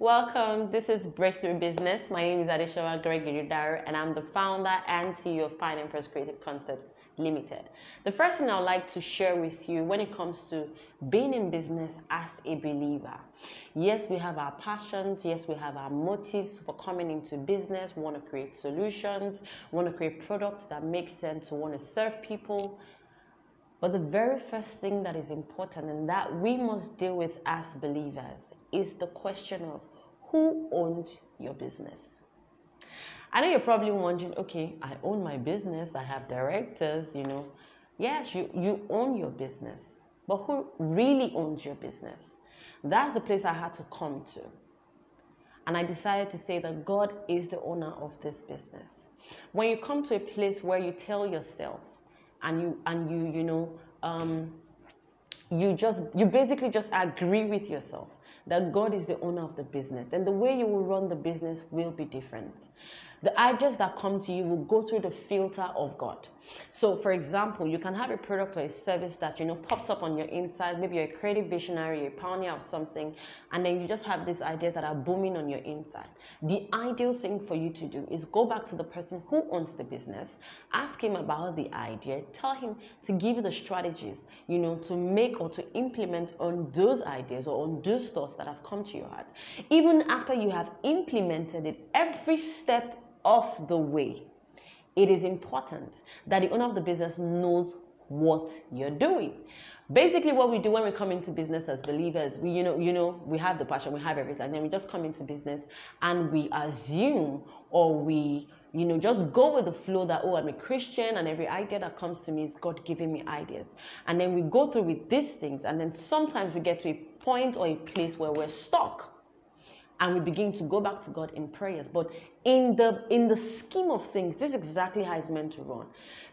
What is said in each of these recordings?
welcome. This is Breakthrough Business. My name is Adeshawa Gregory-Daro, and I'm the founder and CEO of Pine Empress Creative Concepts Limited. The first thing I'd like to share with you when it comes to being in business as a believer. Yes, we have our passions. Yes, we have our motives for coming into business. We want to create solutions. We want to create products that make sense. We want to serve people. But the very first thing that is important and that we must deal with as believers is the question of who owns your business. I know you're probably wondering, okay, I own my business, I have directors, Yes, you own your business, but who really owns your business? That's the place I had to come to. And I decided to say that God is the owner of this business. When you come to a place where you tell yourself and you basically just agree with yourself that God is the owner of the business, then the way you will run the business will be different. The ideas that come to you will go through the filter of God. So, for example, you can have a product or a service that, pops up on your inside. Maybe you're a creative visionary, you're a pioneer of something, and then you just have these ideas that are booming on your inside. The ideal thing for you to do is go back to the person who owns the business, ask him about the idea, tell him to give you the strategies, to make or to implement on those ideas or on those thoughts that have come to your heart. Even after you have implemented it, every step of the way, it is important that the owner of the business knows what you're doing. Basically, what we do when we come into business as believers, we have the passion, we have everything, and then we just come into business and we assume or we just go with the flow that, I'm a Christian and every idea that comes to me is God giving me ideas. And then we go through with these things, and then sometimes we get to a point or a place where we're stuck. And we begin to go back to God in prayers. But in the scheme of things, this is exactly how it's meant to run.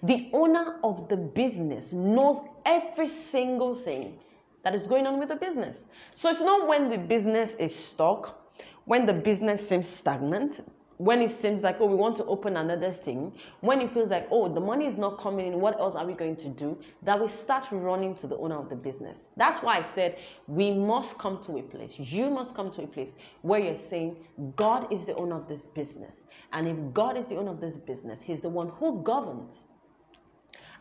The owner of the business knows every single thing that is going on with the business. So it's not when the business is stuck, when the business seems stagnant, when it seems like, we want to open another thing, when it feels like, the money is not coming in, what else are we going to do? That we start running to the owner of the business. That's why I said we must come to a place. You must come to a place where you're saying, God is the owner of this business. And if God is the owner of this business, He's the one who governs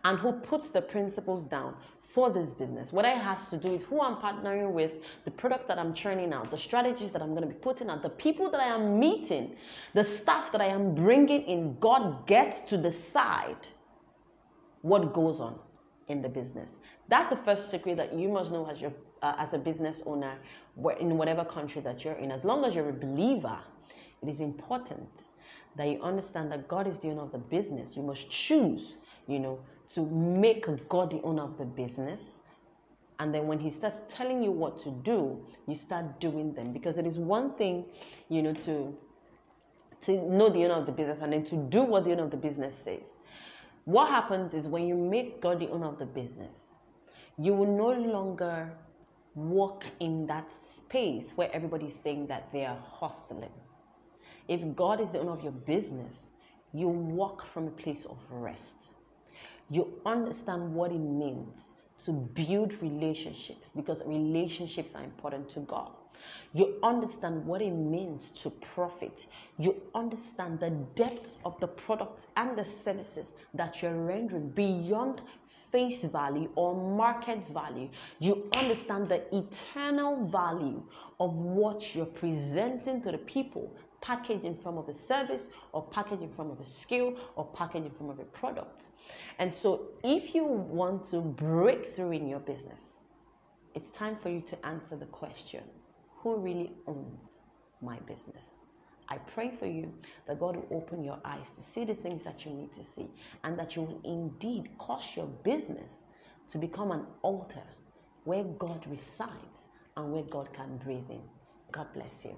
and who puts the principles down for this business. What it has to do with who I'm partnering with, the product that I'm churning out, the strategies that I'm going to be putting out, the people that I am meeting, the staffs that I am bringing in. God gets to decide what goes on in the business. That's the first secret that you must know as a business owner, in whatever country that you're in. As long as you're a believer, it is important that you understand that God is the owner of the business. You must choose, to make God the owner of the business. And then when He starts telling you what to do, you start doing them. Because it is one thing, to know the owner of the business and then to do what the owner of the business says. What happens is when you make God the owner of the business, you will no longer walk in that space where everybody's saying that they are hustling. If God is the owner of your business, you walk from a place of rest. You understand what it means to build relationships, because relationships are important to God. You understand what it means to profit. You understand the depth of the products and the services that you're rendering beyond face value or market value. You understand the eternal value of what you're presenting to the people, packaged in form of a service or packaged in form of a skill or packaged in form of a product. And so if you want to break through in your business, it's time for you to answer the question, who really owns my business? I pray for you that God will open your eyes to see the things that you need to see, and that you will indeed cause your business to become an altar where God resides and where God can breathe in. God bless you.